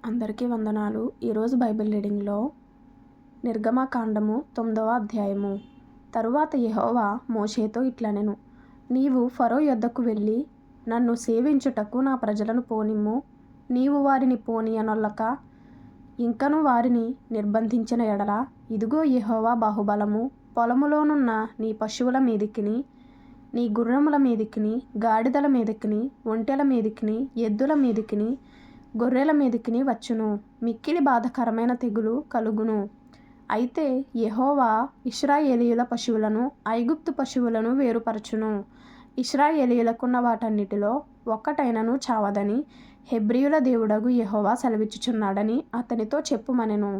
అందరికీ వందనాలు. ఈరోజు బైబిల్ రీడింగ్లో నిర్గమకాండము 9వ అధ్యాయము. తరువాత యెహోవా మోషేతో ఇట్లనెను, నీవు ఫరో యొద్దకు వెళ్ళి నన్ను సేవించుటకు నా ప్రజలను పోనిమ్ము. నీవు వారిని పోనీయనొల్లక ఇంకను వారిని నిర్బంధించిన ఎడల, ఇదిగో యెహోవా బాహుబలము పొలములోనున్న నీ పశువుల మీదికిని, నీ గుర్రముల మీదికిని, గాడిదల మీదికిని, ఒంటెల మీదికిని, ఎద్దుల మీదికిని, గొర్రెల మీదికిని వచ్చును. మిక్కిలి బాధకరమైన తెగులు కలుగును. అయితే యెహోవా ఇశ్రాయేలీయుల పశువులను ఐగుప్తు పశువులను వేరుపరచును. ఇశ్రాయేలీయులకున్న వాటన్నిటిలో ఒక్కటైనను చావదని హెబ్రీయుల దేవుడగు యెహోవా సెలవిచ్చుచున్నాడని అతనితో చెప్పుమనెను.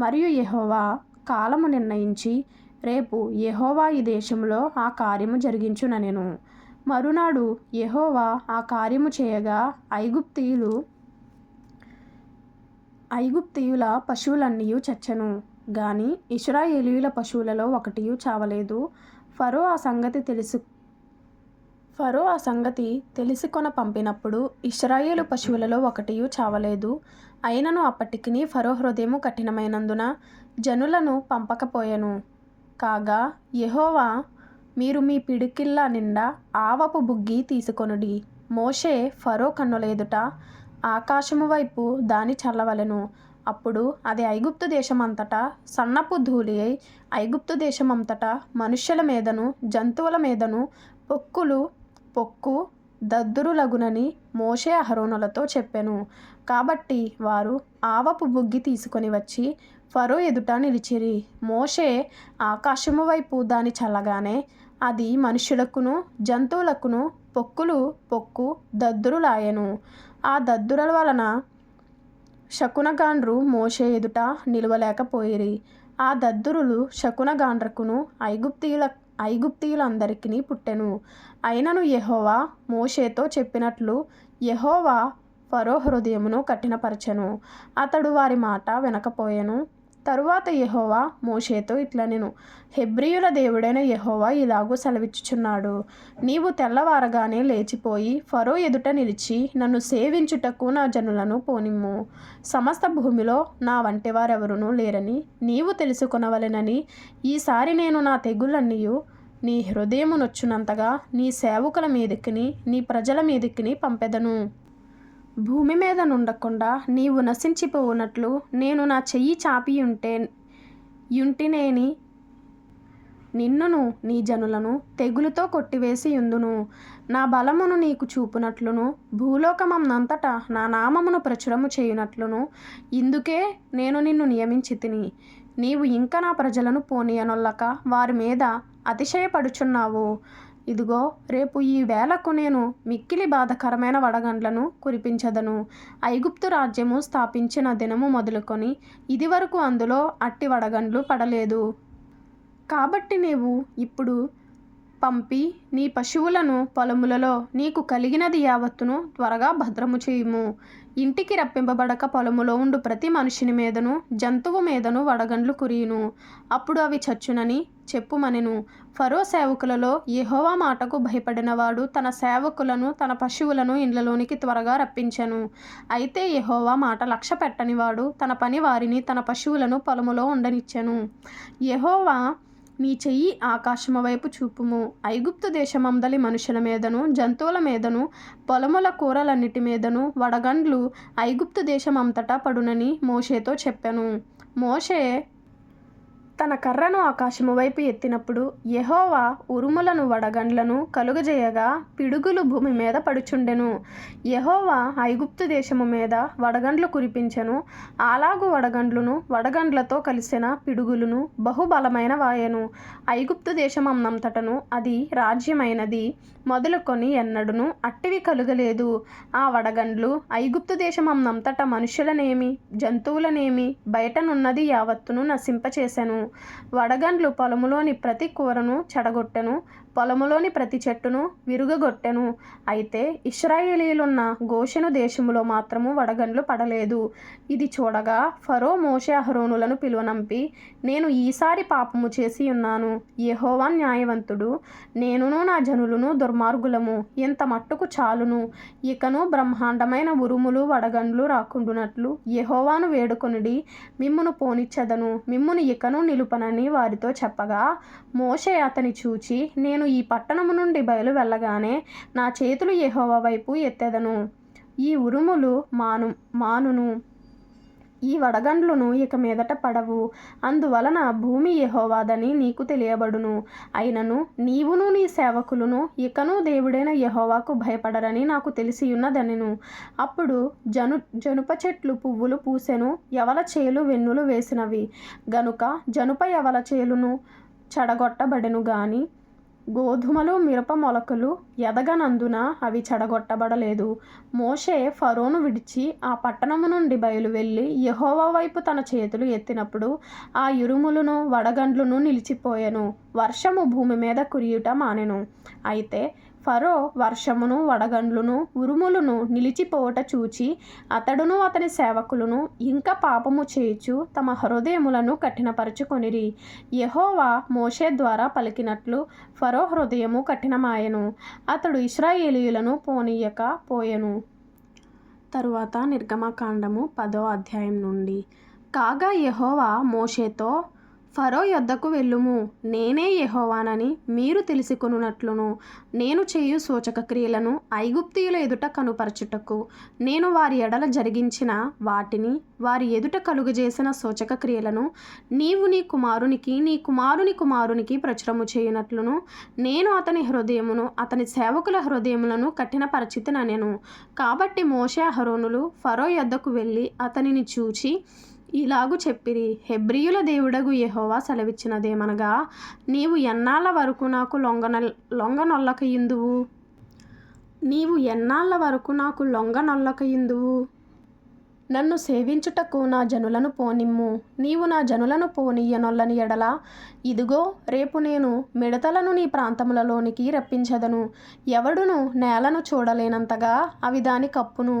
మరియు యెహోవా కాలము నిర్ణయించి, రేపు యెహోవా ఈ దేశంలో ఆ కార్యము జరిగించుననెను. మరునాడు యెహోవా ఆ కార్యము చేయగా ఐగుప్తీయుల పశువులన్నీయు చచ్చెను, గాని ఇశ్రాయేలీయుల పశువులలో ఒకటియు చావలేదు. ఫరో ఆ సంగతి తెలుసుకొన పంపినప్పుడు ఇశ్రాయేలు పశువులలో ఒకటియు చావలేదు. అయినను అప్పటికిని ఫరో హృదయము కఠినమైనందున జనులను పంపకపోయెను. కాగా యెహోవా, మీరు మీ పిడికిళ్ళ నిండా ఆవపు బుగ్గి తీసుకొనుడి. మోషే ఫరో కన్నుల ఎదుట ఆకాశము వైపు దాని చల్లవలెను. అప్పుడు అది ఐగుప్తు దేశమంతటా సన్నపు ధూళి అయి ఐగుప్తు దేశమంతటా మనుష్యుల మీదను జంతువుల మీదను పొక్కు దద్దురులగునని మోషే అహరోనులతో చెప్పెను. కాబట్టి వారు ఆవపు బుగ్గి తీసుకొని వచ్చి ఫరో ఎదుట నిలిచిరి. మోషే ఆకాశము వైపు దాని చల్లగానే అది మనుష్యులకును జంతువులకును పొక్కు దద్దురులాయెను. ఆ దద్దురుల వలన శకునగాండ్రు మోషే ఎదుట నిలువలేకపోయిరి. ఆ దద్దురులు శకునగాండ్రకును ఐగుప్తీయులందరికీ పుట్టెను. అయినను యెహోవా మోషేతో చెప్పినట్లు యెహోవా ఫరో హృదయమును కఠినపరచెను. అతడు వారి మాట వినకపోయెను. తరువాత యెహోవా మోషేతో ఇట్లనెను, హెబ్రీయుల దేవుడైన యెహోవా ఇలాగూ సెలవిచ్చుచున్నాడు, నీవు తెల్లవారగానే లేచిపోయి ఫరో ఎదుట నిలిచి నన్ను సేవించుటకు నా జనులను పోనిమ్ము. సమస్త భూమిలో నా వంటి వారెవరునూ లేరని నీవు తెలుసుకొనవలెనని ఈసారి నేను నా తెగులన్నీయు నీ హృదయము నొచ్చునంతగా నీ సేవకుల మీదికిని నీ ప్రజల మీదికిని పంపెదను. భూమి మీద నుండకుండా నీవు నశించిపోవునట్లు నేను నా చెయ్యి చాపియుంటినేని నిన్నును నీ జనులను తెగులుతో కొట్టివేసి యుందును. నా బలమును నీకు చూపునట్లును భూలోకమందంతటా నా నామమును ప్రచురము చేయునట్లును ఇందుకే నేను నిన్ను నియమించితిని. నీవు ఇంక నా ప్రజలను పోనీయనొల్లక వారి మీద అతిశయపడుచున్నావు. ఇదిగో, రేపు ఈ వేళకు నేను మిక్కిలి బాధకరమైన వడగండ్లను కురిపించదను. ఐగుప్తు రాజ్యము స్థాపించిన దినము మొదలుకొని ఇదివరకు అందులో అట్టి వడగండ్లు పడలేదు. కాబట్టి నీవు ఇప్పుడు పంపి నీ పశువులను పొలములలో నీకు కలిగినది యావత్తును త్వరగా భద్రము చేయుము. ఇంటికి రప్పింపబడక పొలములో ఉండు ప్రతి మనుషుని మీదను జంతువు మీదను వడగండ్లు కురియును. అప్పుడు అవి చచ్చునని చెప్పుమనెను. ఫరో సేవకులలో యెహోవా మాటకు భయపడినవాడు తన సేవకులను తన పశువులను ఇండ్లలోనికి త్వరగా రప్పించెను. అయితే యెహోవా మాట లక్ష్య పెట్టనివాడు తన పని వారిని తన పశువులను పొలములో ఉండనిచ్చెను. యెహోవా, నీ చెయ్యి ఆకాశము వైపు చూపుము. ఐగుప్తు దేశమందలి మనుషుల మీదను జంతువుల మీదను పొలముల కూరలన్నిటి మీదను వడగండ్లు ఐగుప్తు దేశమంతటా పడునని మోషేతో చెప్పెను. మోషే తన కర్రను ఆకాశము వైపు ఎత్తినప్పుడు యెహోవా ఉరుములను వడగండ్లను కలుగజేయగా పిడుగులు భూమి మీద పడుచుండెను. యెహోవా ఐగుప్తు దేశము మీద వడగండ్లు కురిపించెను. అలాగు వడగండ్లును వడగండ్లతో కలిసిన పిడుగులను బహుబలమైన వాయెను. ఐగుప్తు దేశమంతటను అది రాజ్యమైనది మొదలుకొని ఎన్నడును అట్టివి కలుగలేదు. ఆ వడగండ్లు ఐగుప్తు దేశమంతట మనుషులనేమి జంతువులనేమి బయటనున్నది యావత్తును నశింపచేసెను. వడగండ్లు పొలములోని ప్రతి కూరను చెడగొట్టెను. పొలములోని ప్రతి చెట్టును విరుగగొట్టెను. అయితే ఇశ్రాయేలీయులున్న గోషెను దేశములో మాత్రము వడగండ్లు పడలేదు. ఇది చూడగా ఫరో మోషే అహరోనులను పిలువనంపి, నేను ఈసారి పాపము చేసి ఉన్నాను. యెహోవా న్యాయవంతుడు, నేనును నా జనులను దుర్మార్గులము. ఇంత మట్టుకు చాలును. ఇకను బ్రహ్మాండమైన ఉరుములు వడగండ్లు రాకుండునట్లు యెహోవాను వేడుకొనుడి, మిమ్మును పోనిచ్చెదను, మిమ్మును ఇకను నిలుపనని వారితో చెప్పగా, మోషే అతని చూచి, నేను ఈ పట్టణము నుండి బయలు వెళ్ళగానే నా చేతులు యెహోవా వైపు ఎత్తెదను. ఈ ఉరుములు మానును, ఈ వడగండ్లును ఇక మీదట పడవు. అందువలన భూమి యెహోవాదని నీకు తెలియబడును. అయినను నీవును నీ సేవకులను ఇకను దేవుడైన యెహోవాకు భయపడరని నాకు తెలిసియున్నదనెను. అప్పుడు జనుప చెట్లు పువ్వులు పూసెను, యవల చేలు వెన్నులు వేసినవి గనుక జనుప యవల చేలును చెడగొట్టబడెను గాని గోధుమలు మిరప మొలకలు ఎదగనందున అవి చెడగొట్టబడలేదు. మోషే ఫరోను విడిచి ఆ పట్టణము నుండి బయలు వెళ్ళి యెహోవా వైపు తన చేతులు ఎత్తినప్పుడు ఆ ఉరుములను వడగండ్లును నిలిచిపోయెను. వర్షము భూమి మీద కురియుట మానెను. అయితే ఫరో వర్షమును వడగండ్లును ఉరుములను నిలిచిపోవట చూచి అతడును అతని సేవకులను ఇంకా పాపము చేయుచు తమ హృదయములను కఠినపరచుకొనిరి. యెహోవా మోషే ద్వారా పలికినట్లు ఫరో హృదయము కఠినమాయెను. అతడు ఇశ్రాయేలీయులను పోనీయక పోయెను. తరువాత నిర్గమకాండము 10వ అధ్యాయం నుండి. కాగా యెహోవా మోషేతో, ఫరో యొద్దకు వెళ్ళుము, నేనే యెహోవానని మీరు తెలుసుకొనున్నట్లును నేను చేయు సూచక క్రియలను ఐగుప్తీయుల ఎదుట కనుపరచుటకు నేను వారి ఎడల జరిగించిన వాటిని వారి ఎదుట కలుగజేసిన సూచక క్రియలను నీవు నీ కుమారునికి నీ కుమారుని కుమారునికి ప్రచురము చేయునట్లును నేను అతని హృదయమును అతని సేవకుల హృదయములను కఠినపరచితిననెను. కాబట్టి మోషే అహరోనులు ఫరో యొద్దకు వెళ్ళి అతనిని చూచి ఇలాగు చెప్పిరి, హెబ్రీయుల దేవుడగు యెహోవా సెలవిచ్చినదేమనగా, నీవు ఎన్నాళ్ళ వరకు నాకు లొంగనొల్లకయుందువు? నన్ను సేవించుటకు నా జనులను పోనిమ్ము. నీవు నా జనులను పోనీయనొల్లని ఎడల ఇదిగో రేపు నేను మిడతలను నీ ప్రాంతములలోనికి రప్పించెదను. ఎవడును నేలను చూడలేనంతగా అవి దాని కప్పును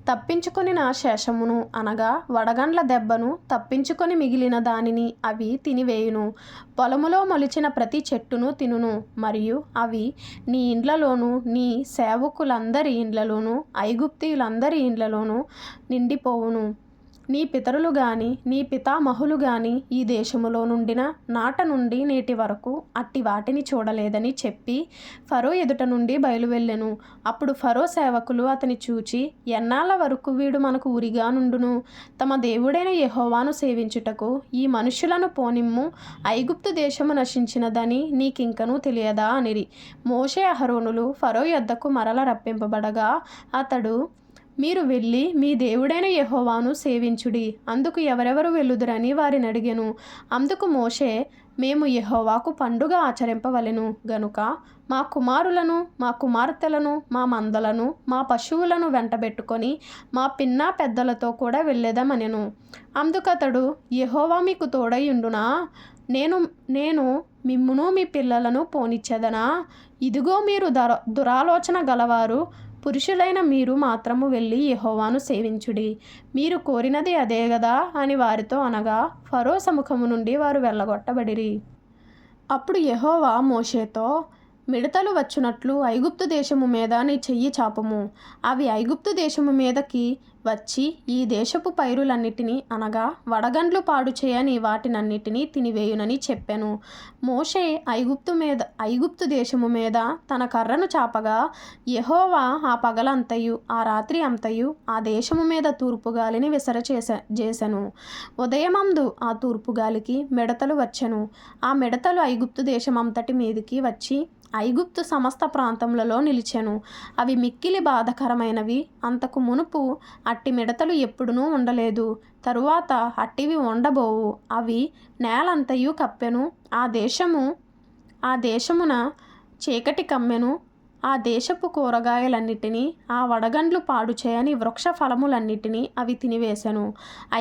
తప్పించుకొని నా శేషమును అనగా వడగండ్ల దెబ్బను తప్పించుకొని మిగిలిన దానిని అవి తినివేయును. పొలములో మొలిచిన ప్రతి చెట్టును తినును. మరియు అవి నీ ఇండ్లలోను నీ సేవకులందరి ఇండ్లలోను ఐగుప్తీయులందరి ఇండ్లలోను నిండిపోవును. నీ పితరులు గాని నీ పితామహులు గాని ఈ దేశములో నుండిన నాట నుండి నేటి వరకు అట్టి వాటిని చూడలేదని చెప్పి ఫరో ఎదుట నుండి బయలువెళ్ళెను. అప్పుడు ఫరో సేవకులు అతని చూచి, ఎన్నాళ్ళ వరకు వీడు మనకు ఉరిగా నుండును? తమ దేవుడైన యెహోవాను సేవించుటకు ఈ మనుష్యులను పోనిమ్ము, ఐగుప్తు దేశము నశించినదని నీకింకనూ తెలియదా అనిరి. మోషే అహరోనులు ఫరో యొద్దకు మరల రప్పింపబడగా అతడు, మీరు వెళ్ళి మీ దేవుడైన యెహోవాను సేవించుడి, అందుకు ఎవరెవరు వెళ్ళుదురని వారిని అడిగెను. అందుకు మోషే, మేము యెహోవాకు పండుగ ఆచరింపవలెను గనుక మా కుమారులను మా కుమార్తెలను మా మందలను మా పశువులను వెంటబెట్టుకొని మా పిన్నా పెద్దలతో కూడా వెళ్ళేదమనెను. అందుకతడు, యెహోవా మీకు తోడైయుండునా? నేను మిమ్మును మీ పిల్లలను పోనిచ్చెదనా? ఇదిగో మీరు దురాలోచన గలవారు పురుషులైన మీరు మాత్రము వెళ్ళి యెహోవాను సేవించుడి, మీరు కోరినది అదే గదా అని వారితో అనగా ఫరో సముఖము నుండి వారు వెళ్ళగొట్టబడిరి. అప్పుడు యెహోవా మోషేతో, మిడతలు వచ్చునట్లు ఐగుప్తు దేశము మీద నీ చెయ్యి చాపుము. అవి ఐగుప్తు దేశము మీదకి వచ్చి ఈ దేశపు పైరులన్నిటినీ అనగా వడగండ్లు పాడు చేయని వాటినన్నిటినీ తినివేయునని చెప్పెను. మోషే ఐగుప్తు దేశము మీద తన కర్రను చాపగా యెహోవా ఆ పగలంతయు ఆ రాత్రి అంతయు ఆ దేశము మీద తూర్పుగాలిని విసరచేసెను. ఉదయమందు ఆ తూర్పుగాలికి మిడతలు వచ్చెను. ఆ మిడతలు ఐగుప్తు దేశమంతటి మీదికి వచ్చి ఐగుప్తు సమస్త ప్రాంతములలో నిలిచెను. అవి మిక్కిలి బాధకరమైనవి. అంతకు మునుపు అట్టి మిడతలు ఎప్పుడునూ ఉండలేదు. తరువాత అట్టివి ఉండబోవు. అవి నేలంతయు కప్పెను. ఆ దేశమున చీకటి కమ్మెను. ఆ దేశపు కూరగాయలన్నిటినీ ఆ వడగండ్లు పాడు చేయని వృక్ష ఫలములన్నిటినీ అవి తినివేశెను.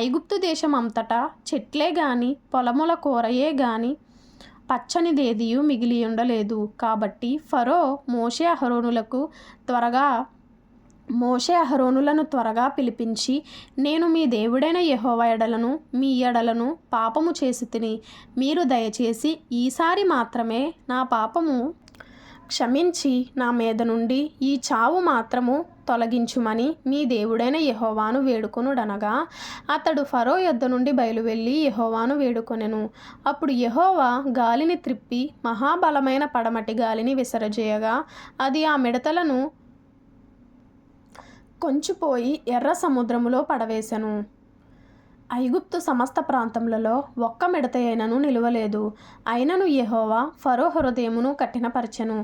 ఐగుప్తు దేశం అంతటా చెట్లే గాని పొలముల కూరయే గాని పచ్చనిదేదియు మిగిలి ఉండలేదు. కాబట్టి ఫరో మోషే అహరోనులను త్వరగా పిలిపించి, నేను మీ దేవుడైన యెహోవా ఎడలను మీ ఎడలను పాపము చేసి తిని, మీరు దయచేసి ఈసారి మాత్రమే నా పాపము క్షమించి నా మీద నుండి ఈ చావు మాత్రము తొలగించుమని మీ దేవుడైన యెహోవాను వేడుకొనుడనగా, అతడు ఫరో యొద్ద నుండి బయలువెళ్ళి యెహోవాను వేడుకొనెను. అప్పుడు యెహోవా గాలిని త్రిప్పి మహాబలమైన పడమటి గాలిని విసరజేయగా, అది ఆ మిడతలను కొంచిపోయి ఎర్ర సముద్రములో పడవేశెను. ఐగుప్తు సమస్త ప్రాంతములలో ఒక్క మిడత అయినను నిలువలేదు. అయినను యెహోవా ఫరో హృదయమును కఠినపరచెను,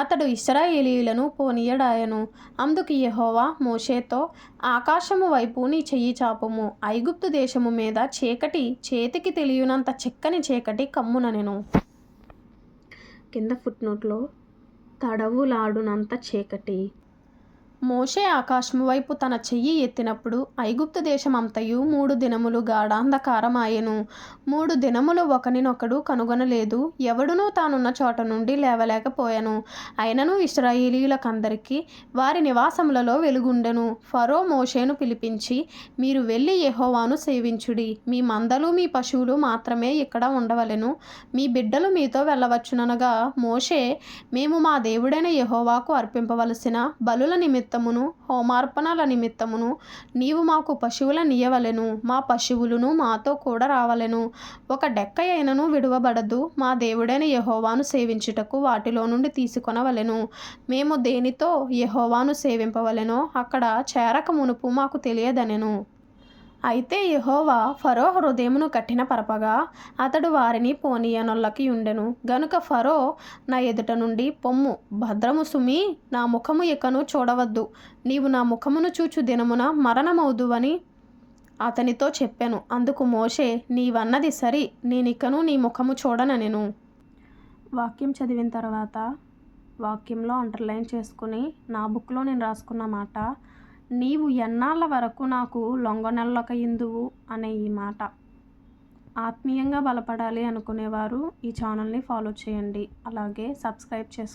అతడు ఇశ్రాయేలీయులను పోనీయడాయెను. అందుకు యెహోవా మోషేతో, ఆకాశము వైపు నీ చెయ్యి చాపుము, ఐగుప్తు దేశము మీద చీకటి, చేతికి తెలియనంత చిక్కని చీకటి కమ్ముననెను. కింద ఫుట్నోట్లో తడవులాడునంత చీకటి. మోషే ఆకాశము వైపు తన చెయ్యి ఎత్తినప్పుడు ఐగుప్తు దేశమంతయు 3 దినములు గాఢాంధకారమాయెను. 3 దినములు ఒకనినొకడు కనుగొనలేదు, ఎవడునూ తానున్న చోట నుండి లేవలేకపోయెను. అయినను ఇశ్రాయేలీయులకందరికీ వారి నివాసములలో వెలుగుండెను. ఫరో మోషేను పిలిపించి, మీరు వెళ్ళి యెహోవాను సేవించుడి, మీ మందలు మీ పశువులు మాత్రమే ఇక్కడ ఉండవలెను, మీ బిడ్డలు మీతో వెళ్ళవచ్చుననగా, మోషే, మేము మా దేవుడైన యెహోవాకు అర్పింపవలసిన బలుల నిమిత్తమును హోమార్పణల నిమిత్తమును నీవు మాకు పశువులనియ్యవలెను, మా పశువులును మాతో కూడా రావలెను, ఒక డెక్క అయినను విడువబడదు, మా దేవుడైన యెహోవాను సేవించుటకు వాటిలో నుండి తీసుకొనవలెను. మేము దేనితో యెహోవాను సేవింపవలెనో అక్కడ చేరక మునుపు మాకు తెలియదనెను. అయితే యెహోవా ఫరో హృదయమును కఠినపరపగా, అతడు వారిని పోనీయనొల్లకి ఉండెను. గనుక ఫరో నా ఎదుట నుండి పొమ్ము, భద్రము సుమీ, నా ముఖము ఇకను చూడవద్దు, నీవు నా ముఖమును చూచు దినమున మరణమౌదువని అతనితో చెప్పెను. అందుకు మోషే, నీవన్నది సరి, నేనికను నీ ముఖము చూడననెను. వాక్యం చదివిన తర్వాత వాక్యంలో అండర్లైన్ చేసుకుని నా బుక్లో నేను రాసుకున్న మాట, నీవు ఎన్నాళ్ళ వరకు నాకు లొంగనెల్లకయుందువు అనే ఈ మాట. ఆత్మీయంగా బలపడాలి అనుకునేవారు ఈ ఛానల్ని ఫాలో చేయండి, అలాగే సబ్స్క్రైబ్ చేసుకోండి.